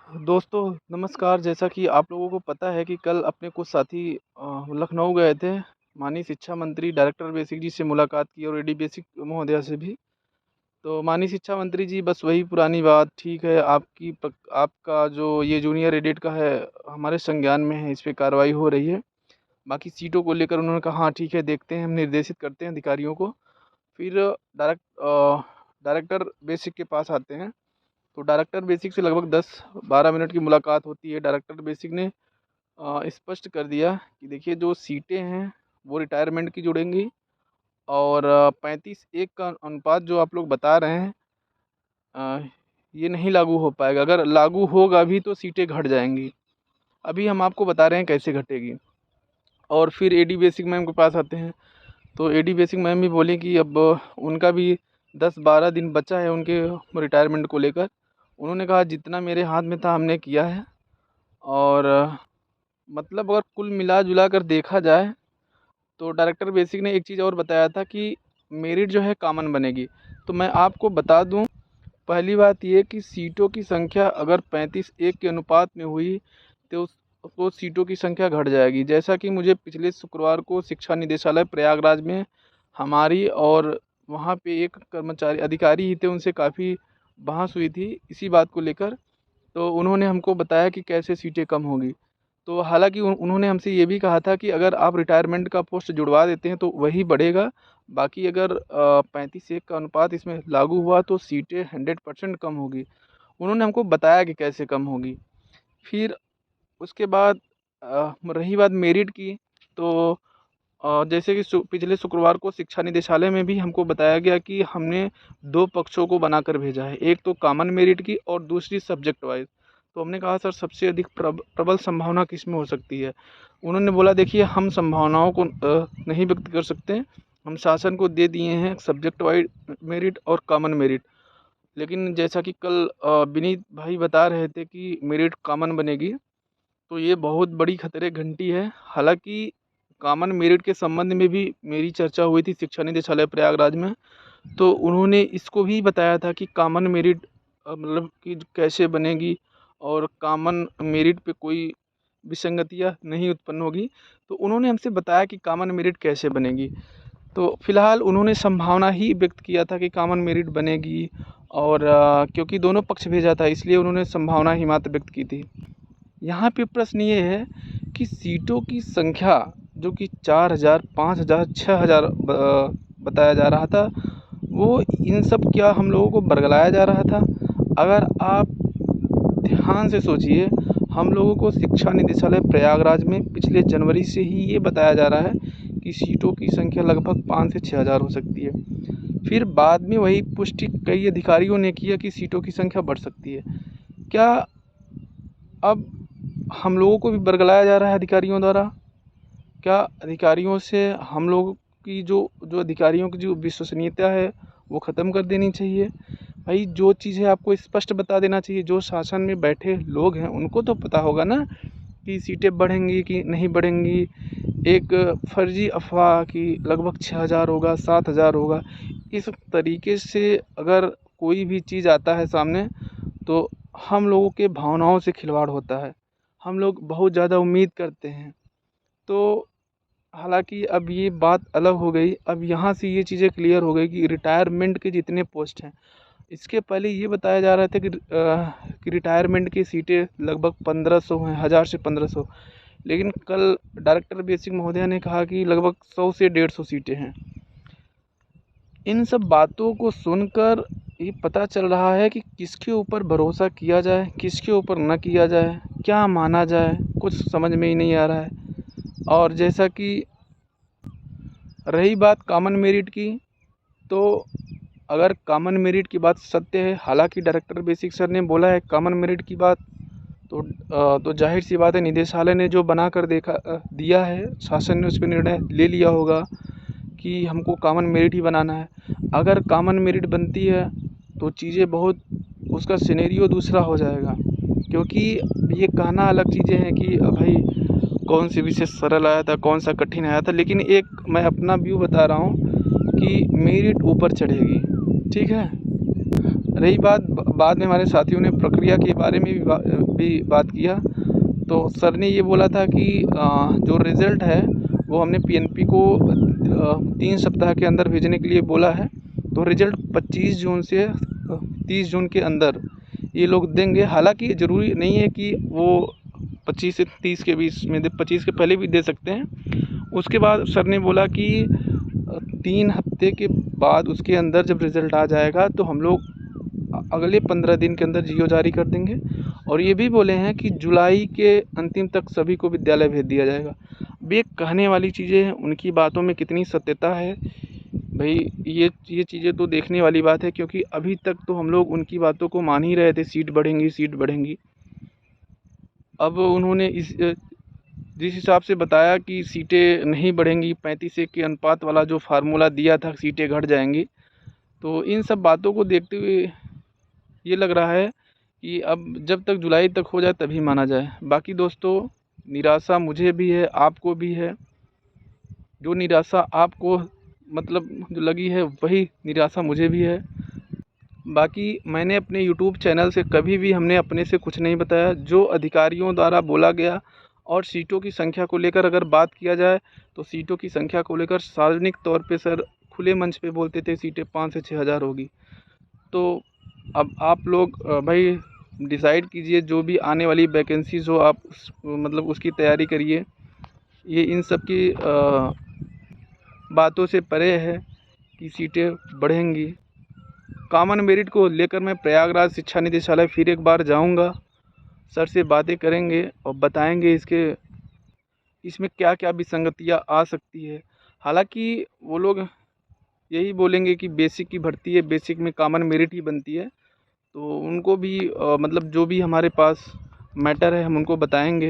दोस्तों नमस्कार। जैसा कि आप लोगों को पता है कि कल अपने कुछ साथी लखनऊ गए थे। माननीय शिक्षा मंत्री डायरेक्टर बेसिक जी से मुलाकात की और एडी बेसिक महोदया से भी। तो माननीय शिक्षा मंत्री जी बस वही पुरानी बात, ठीक है आपका जो ये जूनियर एडिट का है हमारे संज्ञान में है, इस पे कार्रवाई हो रही है। बाकी सीटों को लेकर उन्होंने कहा हाँ ठीक है, देखते हैं, हम निर्देशित करते हैं अधिकारियों को। फिर डायरेक्टर बेसिक के पास आते हैं। तो डायरेक्टर बेसिक से लगभग 10-12 मिनट की मुलाकात होती है। डायरेक्टर बेसिक ने स्पष्ट कर दिया कि देखिए जो सीटें हैं वो रिटायरमेंट की जुड़ेंगी और 35-1 का अनुपात जो आप लोग बता रहे हैं अ, ये नहीं लागू हो पाएगा। अगर लागू होगा भी तो सीटें घट जाएंगी। अभी हम आपको बता रहे हैं कैसे घटेगी। और फिर एडी बेसिक मैम के पास आते हैं। तो एडी बेसिक मैम भी बोली कि अब उनका भी 10-12 दिन बचा है उनके रिटायरमेंट को लेकर। उन्होंने कहा जितना मेरे हाथ में था हमने किया है। और मतलब अगर कुल मिला जुला कर देखा जाए तो डायरेक्टर बेसिक ने एक चीज़ और बताया था कि मेरिट जो है कॉमन बनेगी। तो मैं आपको बता दूं, पहली बात ये कि सीटों की संख्या अगर 35-1 के अनुपात में हुई तो सीटों की संख्या घट जाएगी। जैसा कि मुझे पिछले शुक्रवार को शिक्षा निदेशालय प्रयागराज में हमारी और वहाँ पे एक कर्मचारी अधिकारी ही थे, उनसे काफ़ी बहस हुई थी इसी बात को लेकर। तो उन्होंने हमको बताया कि कैसे सीटें कम होगी। तो हालांकि उन्होंने हमसे ये भी कहा था कि अगर आप रिटायरमेंट का पोस्ट जुड़वा देते हैं तो वही बढ़ेगा। बाकी अगर 35-1 का अनुपात इसमें लागू हुआ तो सीटें 100% कम होगी। उन्होंने हमको बताया कि कैसे कम होगी। फिर उसके बाद रही बात मेरिट की। तो जैसे कि पिछले शुक्रवार को शिक्षा निदेशालय में भी हमको बताया गया कि हमने दो पक्षों को बनाकर भेजा है, एक तो कॉमन मेरिट की और दूसरी सब्जेक्ट वाइज। तो हमने कहा सर सबसे अधिक प्रबल संभावना किस में हो सकती है। उन्होंने बोला देखिए हम संभावनाओं को नहीं व्यक्त कर सकते, हम शासन को दे दिए हैं सब्जेक्ट वाइज मेरिट और कॉमन मेरिट। लेकिन जैसा कि कल विनीत भाई बता रहे थे कि मेरिट कॉमन बनेगी, तो ये बहुत बड़ी खतरे घंटी है। हालांकि कॉमन मेरिट के संबंध में भी मेरी चर्चा हुई थी शिक्षा निदेशालय प्रयागराज में। तो उन्होंने इसको भी बताया था कि कॉमन मेरिट मतलब कि कैसे बनेगी और कॉमन मेरिट पे कोई विसंगतियाँ नहीं उत्पन्न होगी। तो उन्होंने हमसे बताया कि कॉमन मेरिट कैसे बनेगी। तो फिलहाल उन्होंने संभावना ही व्यक्त किया था कि कॉमन मेरिट बनेगी। और क्योंकि दोनों पक्ष भेजा था इसलिए उन्होंने संभावना ही मात्र व्यक्त की थी। यहाँ पे प्रश्न ये है कि सीटों की संख्या जो कि 4000, 5000, 6000 बताया जा रहा था, वो इन सब क्या हम लोगों को बरगलाया जा रहा था। अगर आप ध्यान से सोचिए, हम लोगों को शिक्षा निदेशालय प्रयागराज में पिछले जनवरी से ही ये बताया जा रहा है कि सीटों की संख्या लगभग 5 से 6000 हो सकती है। फिर बाद में वही पुष्टि कई अधिकारियों ने किया कि सीटों की संख्या बढ़ सकती है। क्या अब हम लोगों को भी बरगलाया जा रहा है अधिकारियों द्वारा? क्या अधिकारियों से हम लोग की जो जो अधिकारियों की जो विश्वसनीयता है वो ख़त्म कर देनी चाहिए? भाई जो चीज़ें आपको स्पष्ट बता देना चाहिए, जो शासन में बैठे लोग हैं उनको तो पता होगा ना कि सीटें बढ़ेंगी कि नहीं बढ़ेंगी। एक फर्जी अफवाह कि लगभग 6000 होगा, 7000 होगा, इस तरीके से अगर कोई भी चीज़ आता है सामने तो हम लोगों के भावनाओं से खिलवाड़ होता है। हम लोग बहुत ज़्यादा उम्मीद करते हैं। तो हालांकि अब ये बात अलग हो गई। अब यहाँ से ये चीज़ें क्लियर हो गई कि रिटायरमेंट के जितने पोस्ट हैं, इसके पहले ये बताया जा रहा था कि रिटायरमेंट की सीटें लगभग 1500 हैं, 1000 से 1500। लेकिन कल डायरेक्टर बेसिक महोदया ने कहा कि लगभग 100 से 150 सीटें हैं। इन सब बातों को सुनकर ये पता चल रहा है कि किसके ऊपर भरोसा किया जाए, किसके ऊपर न किया जाए, क्या माना जाए, कुछ समझ में ही नहीं आ रहा है। और जैसा कि रही बात कॉमन मेरिट की, तो अगर कॉमन मेरिट की बात सत्य है, हालांकि डायरेक्टर बेसिक सर ने बोला है कॉमन मेरिट की बात, तो जाहिर सी बात है निदेशालय ने जो बना कर दिया है, शासन ने उस पर निर्णय ले लिया होगा कि हमको कॉमन मेरिट ही बनाना है। अगर कॉमन मेरिट बनती है तो चीज़ें बहुत, उसका सिनेरियो दूसरा हो जाएगा। क्योंकि ये कहना अलग चीज़ें हैं कि भाई कौन सी विषय सरल आया था, कौन सा कठिन आया था, लेकिन एक मैं अपना व्यू बता रहा हूँ कि मेरिट ऊपर चढ़ेगी। ठीक है, रही बात बाद में हमारे साथियों ने प्रक्रिया के बारे में भी बात किया। तो सर ने ये बोला था कि जो रिज़ल्ट है वो हमने पीएनपी को 3 सप्ताह के अंदर भेजने के लिए बोला है। तो रिज़ल्ट 25 जून से 30 जून के अंदर ये लोग देंगे। हालांकि ज़रूरी नहीं है कि वो 25 से 30 के बीच में 25 के पहले भी दे सकते हैं। उसके बाद सर ने बोला कि 3 हफ्ते के बाद उसके अंदर जब रिज़ल्ट आ जाएगा तो हम लोग अगले 15 दिन के अंदर जीओ जारी कर देंगे। और ये भी बोले हैं कि जुलाई के अंतिम तक सभी को विद्यालय भेज दिया जाएगा। अब ये कहने वाली चीज़ें हैं, उनकी बातों में कितनी सत्यता है भाई, ये चीज़ें तो देखने वाली बात है, क्योंकि अभी तक तो हम लोग उनकी बातों को मान ही रहे थे, सीट बढ़ेंगी सीट बढ़ेंगी। अब उन्होंने जिस हिसाब से बताया कि सीटें नहीं बढ़ेंगी, 35-1 के अनुपात वाला जो फार्मूला दिया था सीटें घट जाएंगी, तो इन सब बातों को देखते हुए ये लग रहा है कि अब जब तक जुलाई तक हो जाए तभी माना जाए। बाकी दोस्तों, निराशा मुझे भी है, आपको भी है। जो निराशा आपको मतलब जो लगी है वही निराशा मुझे भी है। बाकी मैंने अपने यूट्यूब चैनल से कभी भी हमने अपने से कुछ नहीं बताया। जो अधिकारियों द्वारा बोला गया और सीटों की संख्या को लेकर अगर बात किया जाए तो सीटों की संख्या को लेकर सार्वजनिक तौर पे सर खुले मंच पे बोलते थे सीटें 5 से 6 हज़ार होगी। तो अब आप लोग भाई डिसाइड कीजिए, जो भी आने वाली वैकेंसीज़ हो आप मतलब उसकी तैयारी करिए। ये इन सब की बातों से परे है कि सीटें बढ़ेंगी। कॉमन मेरिट को लेकर मैं प्रयागराज शिक्षा निदेशालय फिर एक बार जाऊंगा, सर से बातें करेंगे और बताएंगे इसमें क्या क्या विसंगतियाँ आ सकती है। हालांकि वो लोग यही बोलेंगे कि बेसिक की भर्ती है, बेसिक में कॉमन मेरिट ही बनती है। तो उनको भी मतलब जो भी हमारे पास मैटर है हम उनको बताएंगे।